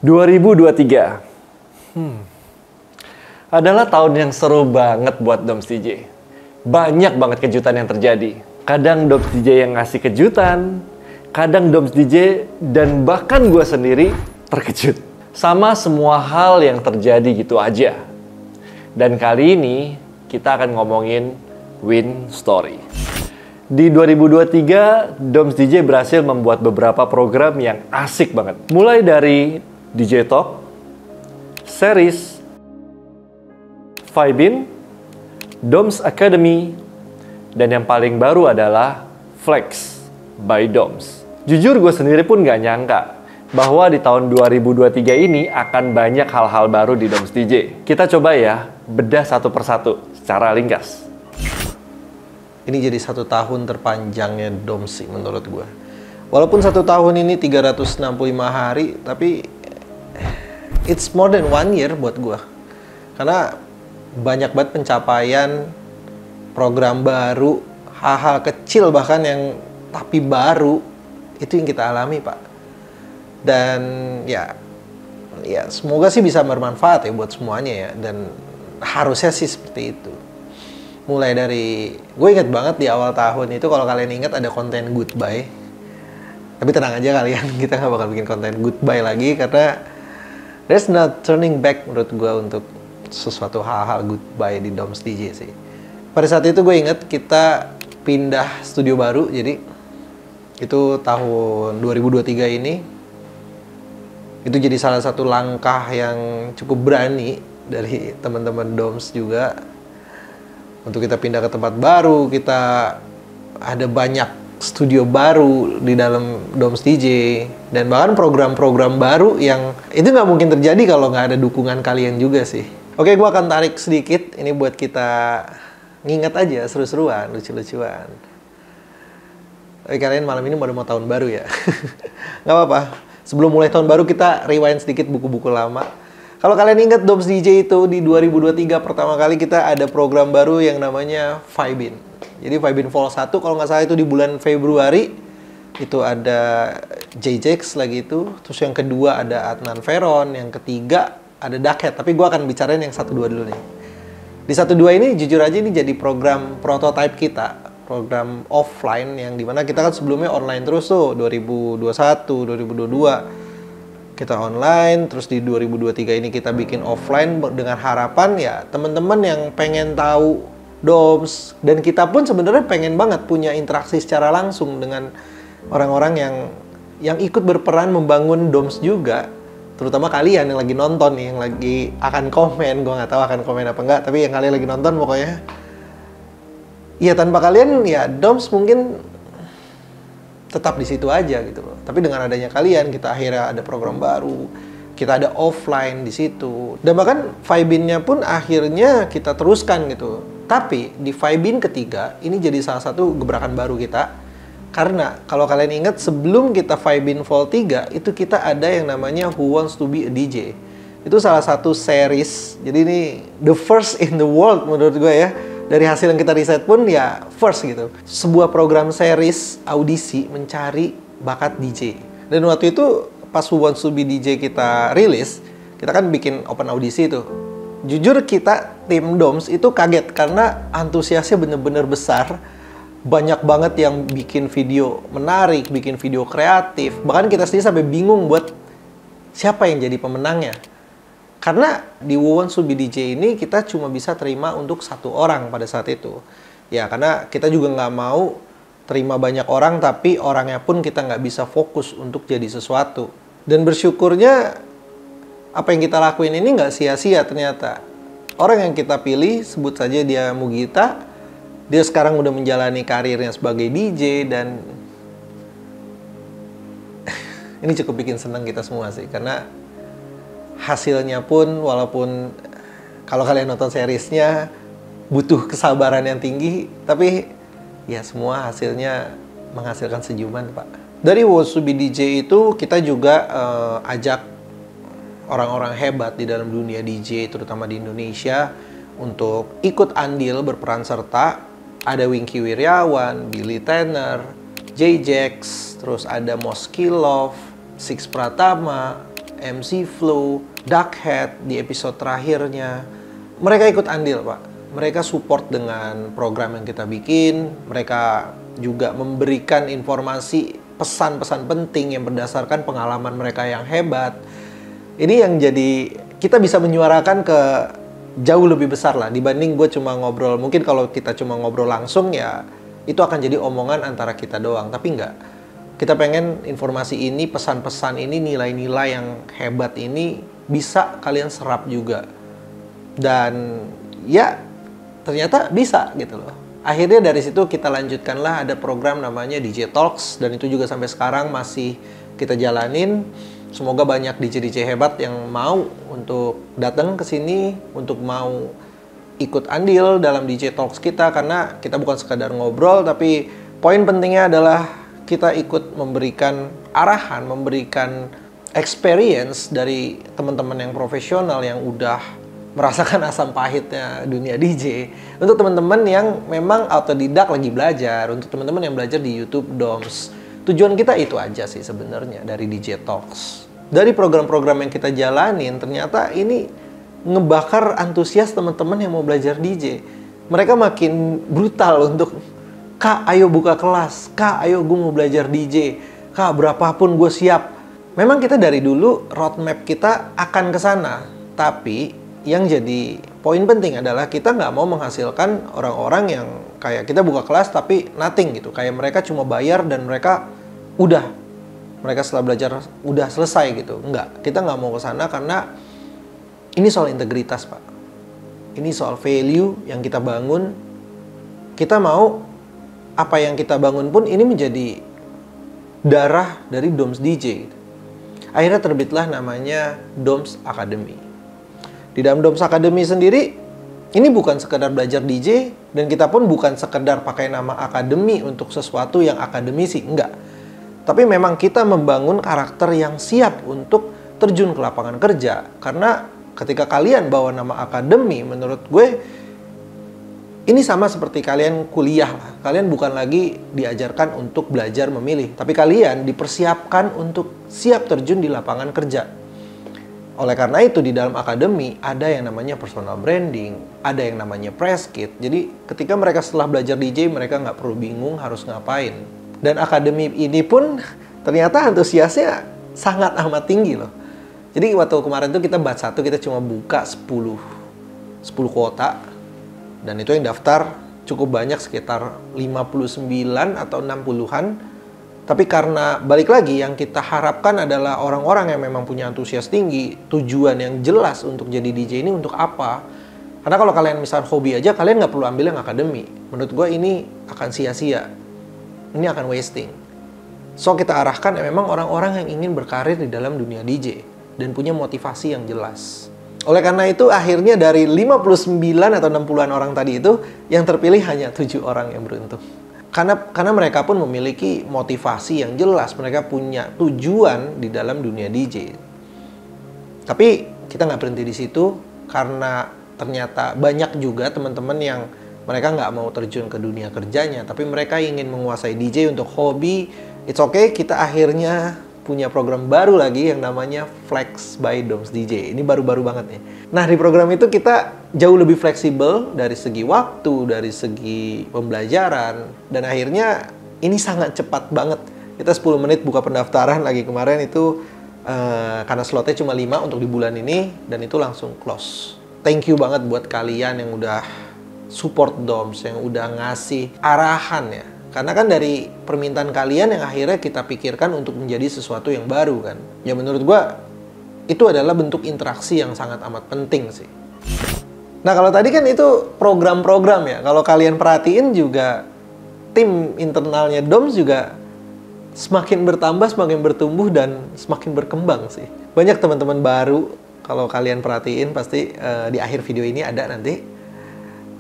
2023 adalah tahun yang seru banget buat Doms DJ. Banyak banget kejutan yang terjadi. Kadang Doms DJ yang ngasih kejutan, kadang Doms DJ dan bahkan gue sendiri terkejut sama semua hal yang terjadi gitu aja. Dan kali ini kita akan ngomongin win story. Di 2023, Doms DJ berhasil membuat beberapa program yang asik banget. Mulai dari DJ Talk, Series, Vibin, Doms Academy, dan yang paling baru adalah Flex by Doms. Jujur gue sendiri pun gak nyangka bahwa di tahun 2023 ini akan banyak hal-hal baru di Doms DJ. Kita coba ya, bedah satu persatu secara ringkas. Ini jadi 1 tahun terpanjangnya Doms sih menurut gue. Walaupun 1 tahun ini 365 hari, tapi it's more than 1 year buat gue. Karena banyak banget pencapaian, program baru, hal-hal kecil bahkan yang tapi baru, itu yang kita alami, Pak. Dan ya semoga sih bisa bermanfaat ya buat semuanya ya. Dan harusnya sih seperti itu. Mulai dari, gue inget banget di awal tahun itu, kalau kalian ingat ada konten goodbye. Tapi tenang aja kalian, kita nggak bakal bikin konten goodbye lagi karena there's not turning back menurut gue untuk sesuatu hal-hal goodbye di Doms DJ sih. Pada saat itu gue inget kita pindah studio baru, jadi itu tahun 2023 ini. Itu jadi salah satu langkah yang cukup berani dari teman-teman Doms juga. Untuk kita pindah ke tempat baru, kita ada banyak studio baru di dalam Doms DJ. Dan bahkan program-program baru yang itu nggak mungkin terjadi kalau nggak ada dukungan kalian juga sih. Oke, gue akan tarik sedikit. Ini buat kita nginget aja, seru-seruan, lucu-lucuan. Oke, kalian malam ini mau tahun baru ya? Nggak apa-apa. Sebelum mulai tahun baru, kita rewind sedikit buku-buku lama. Kalau kalian ingat Doms DJ itu di 2023 pertama kali kita ada program baru yang namanya Vibin. Jadi Vibin Vol 1 kalau nggak salah itu di bulan Februari. Itu ada JJX lagi itu. Terus yang kedua ada Adnan Veron. Yang ketiga ada Dakhet. Tapi gue akan bicarain yang 1-2 dulu nih. Di 1-2 ini jujur aja ini jadi program prototype kita. Program offline yang dimana kita kan sebelumnya online terus tuh. 2021, 2022. Kita online, terus di 2023 ini kita bikin offline dengan harapan ya teman-teman yang pengen tahu Doms, dan kita pun sebenarnya pengen banget punya interaksi secara langsung dengan orang-orang yang ikut berperan membangun Doms juga, terutama kalian yang lagi nonton nih, yang lagi akan komen. Gue nggak tahu akan komen apa enggak, tapi yang kalian lagi nonton pokoknya ya, tanpa kalian ya Doms mungkin tetap di situ aja gitu loh. Tapi dengan adanya kalian, kita akhirnya ada program baru, kita ada offline di situ. Dan bahkan Vibin-nya pun akhirnya kita teruskan gitu. Tapi di Vibin ketiga, ini jadi salah satu gebrakan baru kita. Karena kalau kalian ingat sebelum kita Vibin Vol 3, itu kita ada yang namanya Who Wants to be a DJ. Itu salah satu series. Jadi ini the first in the world menurut gue ya. Dari hasil yang kita riset pun ya first gitu. Sebuah program series audisi mencari bakat DJ. Dan waktu itu pas Who Wants to be DJ kita rilis, kita kan bikin open audisi tuh. Jujur kita tim Doms itu kaget karena antusiasnya bener-bener besar. Banyak banget yang bikin video menarik, bikin video kreatif. Bahkan kita sendiri sampai bingung buat siapa yang jadi pemenangnya. Karena di Who Wants to be DJ ini kita cuma bisa terima untuk 1 orang pada saat itu. Ya karena kita juga nggak mau terima banyak orang tapi orangnya pun kita nggak bisa fokus untuk jadi sesuatu. Dan bersyukurnya apa yang kita lakuin ini nggak sia-sia ternyata. Orang yang kita pilih, sebut saja dia Mugita, dia sekarang udah menjalani karirnya sebagai DJ dan ini cukup bikin senang kita semua sih. Karena hasilnya pun walaupun kalau kalian nonton seriesnya butuh kesabaran yang tinggi, tapi ya semua hasilnya menghasilkan senyuman, Pak. Dari Who Wants to be DJ itu kita juga ajak orang-orang hebat di dalam dunia DJ terutama di Indonesia untuk ikut andil berperan serta. Ada Wingky Wiryawan, Billy Tanner, JJX, terus ada Moskilov, Six Pratama, MC Flow, Duckhead di episode terakhirnya. Mereka ikut andil, Pak. Mereka support dengan program yang kita bikin. Mereka juga memberikan informasi, pesan-pesan penting yang berdasarkan pengalaman mereka yang hebat. Ini yang jadi kita bisa menyuarakan ke jauh lebih besar lah dibanding gue cuma ngobrol. Mungkin kalau kita cuma ngobrol langsung ya itu akan jadi omongan antara kita doang. Tapi enggak. Kita pengen informasi ini, pesan-pesan ini, nilai-nilai yang hebat ini bisa kalian serap juga. Dan ya ternyata bisa gitu loh. Akhirnya dari situ kita lanjutkanlah ada program namanya DJ Talks, dan itu juga sampai sekarang masih kita jalanin. Semoga banyak DJ-DJ hebat yang mau untuk datang ke sini, untuk mau ikut andil dalam DJ Talks kita, karena kita bukan sekadar ngobrol, tapi poin pentingnya adalah kita ikut memberikan arahan, memberikan experience dari teman-teman yang profesional yang udah merasakan asam pahitnya dunia DJ. Untuk teman-teman yang memang autodidak lagi belajar, untuk teman-teman yang belajar di YouTube Doms. Tujuan kita itu aja sih sebenarnya dari DJ Talks. Dari program-program yang kita jalanin, ternyata ini ngebakar antusias teman-teman yang mau belajar DJ. Mereka makin brutal untuk, Kak, ayo buka kelas. Kak, ayo gue mau belajar DJ. Kak, berapapun gue siap. Memang kita dari dulu roadmap kita akan ke sana. Tapi yang jadi poin penting adalah kita nggak mau menghasilkan orang-orang yang kayak kita buka kelas tapi nothing gitu. Kayak mereka cuma bayar dan mereka setelah belajar udah selesai gitu. Enggak, kita nggak mau ke sana karena ini soal integritas, Pak. Ini soal value yang kita bangun. Kita mau apa yang kita bangun pun ini menjadi darah dari Doms DJ. Akhirnya terbitlah namanya Doms Academy. Di dalam Doms Academy sendiri, ini bukan sekedar belajar DJ, dan kita pun bukan sekedar pakai nama akademi untuk sesuatu yang akademisi, enggak. Tapi memang kita membangun karakter yang siap untuk terjun ke lapangan kerja. Karena ketika kalian bawa nama akademi, menurut gue, ini sama seperti kalian kuliah lah. Kalian bukan lagi diajarkan untuk belajar memilih, tapi kalian dipersiapkan untuk siap terjun di lapangan kerja. Oleh karena itu di dalam akademi ada yang namanya personal branding, ada yang namanya press kit. Jadi ketika mereka setelah belajar DJ, mereka nggak perlu bingung harus ngapain. Dan akademi ini pun ternyata antusiasnya sangat amat tinggi loh. Jadi waktu kemarin tuh kita batch 1 kita cuma buka 10 kuota. Dan itu yang daftar cukup banyak, sekitar 59 atau 60-an. Tapi karena balik lagi yang kita harapkan adalah orang-orang yang memang punya antusias tinggi, tujuan yang jelas untuk jadi DJ ini untuk apa. Karena kalau kalian misal hobi aja, kalian nggak perlu ambil yang akademi. Menurut gue ini akan sia-sia. Ini akan wasting. So kita arahkan memang orang-orang yang ingin berkarir di dalam dunia DJ dan punya motivasi yang jelas. Oleh karena itu akhirnya dari 59 atau 60-an orang tadi itu, yang terpilih hanya 7 orang yang beruntung. Karena mereka pun memiliki motivasi yang jelas, mereka punya tujuan di dalam dunia DJ. Tapi kita nggak berhenti di situ, karena ternyata banyak juga teman-teman yang mereka nggak mau terjun ke dunia kerjanya, tapi mereka ingin menguasai DJ untuk hobi. It's okay, kita akhirnya punya program baru lagi yang namanya Flex by Doms DJ. Ini baru-baru banget nih. Nah, di program itu kita jauh lebih fleksibel dari segi waktu, dari segi pembelajaran, dan akhirnya ini sangat cepat banget. Kita 10 menit buka pendaftaran lagi kemarin itu karena slotnya cuma 5 untuk di bulan ini, dan itu langsung close. Thank you banget buat kalian yang udah support Doms, yang udah ngasih arahan ya. Karena kan dari permintaan kalian yang akhirnya kita pikirkan untuk menjadi sesuatu yang baru kan. Ya menurut gua itu adalah bentuk interaksi yang sangat amat penting sih. Nah kalau tadi kan itu program-program ya. Kalau kalian perhatiin juga tim internalnya Doms juga semakin bertambah, semakin bertumbuh, dan semakin berkembang sih. Banyak teman-teman baru, kalau kalian perhatiin pasti di akhir video ini ada nanti.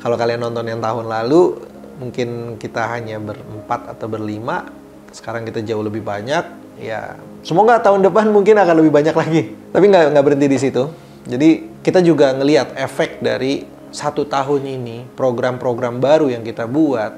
Kalau kalian nonton yang tahun lalu, mungkin kita hanya berempat atau berlima, sekarang kita jauh lebih banyak. Ya, semoga tahun depan mungkin akan lebih banyak lagi. Tapi nggak berhenti di situ. Jadi kita juga ngelihat efek dari 1 tahun ini, program-program baru yang kita buat,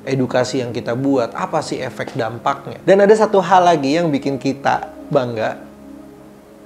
edukasi yang kita buat, apa sih efek dampaknya. Dan ada satu hal lagi yang bikin kita bangga.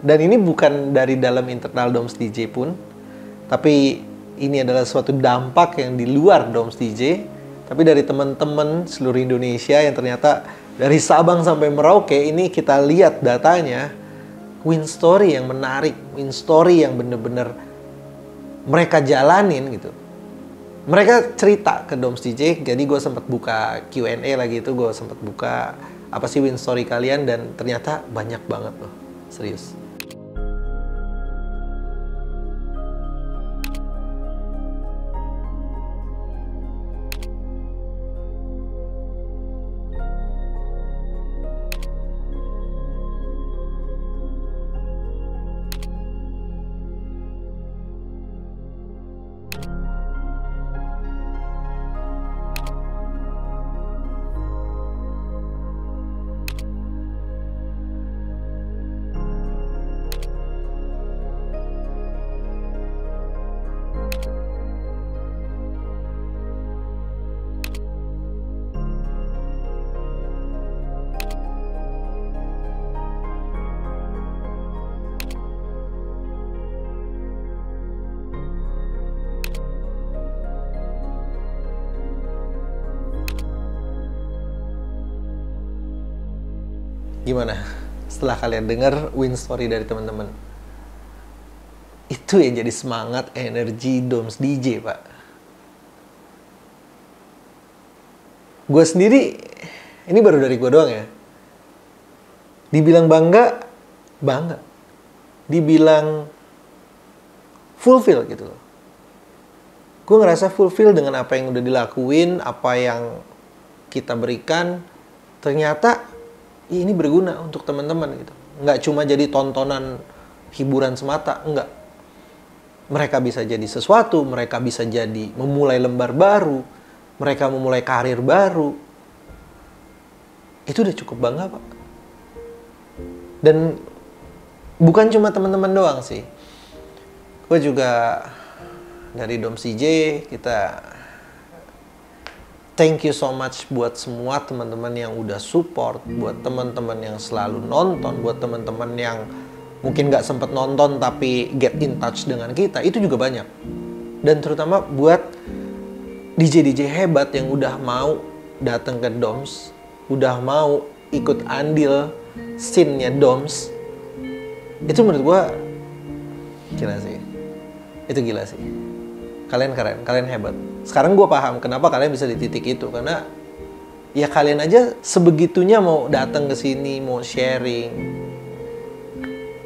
Dan ini bukan dari dalam internal Doms DJ pun, tapi ini adalah suatu dampak yang di luar Doms DJ, tapi dari teman-teman seluruh Indonesia yang ternyata dari Sabang sampai Merauke ini kita lihat datanya, win story yang menarik, win story yang bener-bener mereka jalanin gitu. Mereka cerita ke Doms DJ, jadi gue sempat buka Q&A lagi itu, gue sempat buka apa sih win story kalian, dan ternyata banyak banget loh, serius. Gimana setelah kalian dengar win story dari teman-teman? Itu yang jadi semangat, energi Doms DJ, Pak. Gue sendiri, ini baru dari gue doang ya. Dibilang bangga, bangga. Dibilang fulfill gitu loh. Gue ngerasa fulfill dengan apa yang udah dilakuin, apa yang kita berikan. Ternyata ini berguna untuk teman-teman gitu. Nggak cuma jadi tontonan hiburan semata, enggak. Mereka bisa jadi sesuatu, mereka bisa jadi memulai lembar baru, mereka memulai karir baru. Itu udah cukup bangga, Pak. Dan bukan cuma teman-teman doang sih. Gue juga dari Doms DJ, kita thank you so much buat semua teman-teman yang udah support, buat teman-teman yang selalu nonton, buat teman-teman yang mungkin nggak sempet nonton tapi get in touch dengan kita, itu juga banyak. Dan terutama buat DJ-DJ hebat yang udah mau datang ke Doms, udah mau ikut andil scene-nya Doms. Itu menurut gua gila sih. Itu gila sih. Kalian keren, kalian hebat. Sekarang gue paham kenapa kalian bisa di titik itu, karena ya kalian aja sebegitunya mau datang ke sini, mau sharing.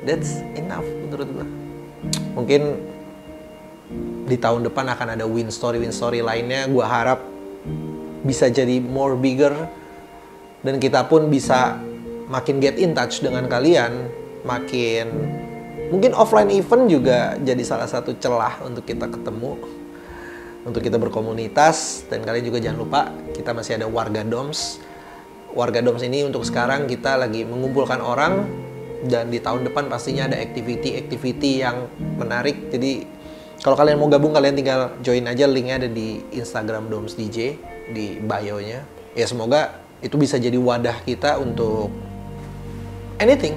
That's enough menurut gue. Mungkin di tahun depan akan ada win story lainnya. Gue harap bisa jadi more bigger, dan kita pun bisa makin get in touch dengan kalian, makin mungkin offline event juga jadi salah satu celah untuk kita ketemu, untuk kita berkomunitas. Dan kalian juga jangan lupa, kita masih ada Warga Doms. Warga Doms ini untuk sekarang kita lagi mengumpulkan orang, dan di tahun depan pastinya ada activity yang menarik. Jadi kalau kalian mau gabung, kalian tinggal join aja, linknya ada di Instagram Doms DJ, di bio-nya. Ya semoga itu bisa jadi wadah kita untuk anything.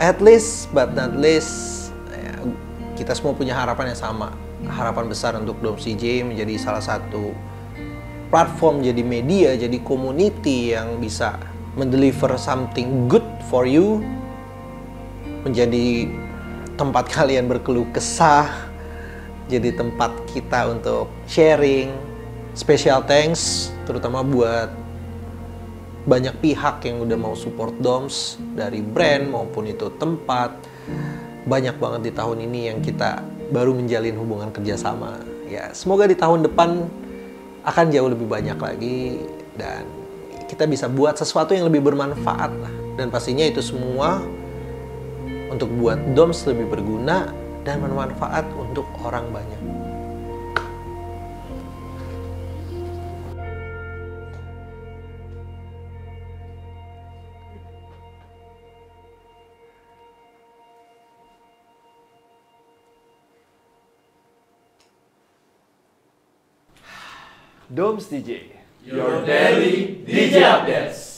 At least, but not least, ya, kita semua punya harapan yang sama. Harapan besar untuk Doms DJ menjadi salah satu platform, jadi media, jadi community yang bisa mendeliver something good for you. Menjadi tempat kalian berkeluh kesah, jadi tempat kita untuk sharing. Special thanks terutama buat banyak pihak yang udah mau support Doms, dari brand maupun itu tempat. Banyak banget di tahun ini yang kita baru menjalin hubungan kerjasama. Ya, semoga di tahun depan akan jauh lebih banyak lagi, dan kita bisa buat sesuatu yang lebih bermanfaat lah. Dan pastinya itu semua untuk buat Doms lebih berguna dan bermanfaat untuk orang banyak. Doms DJ, Your daily DJ updates.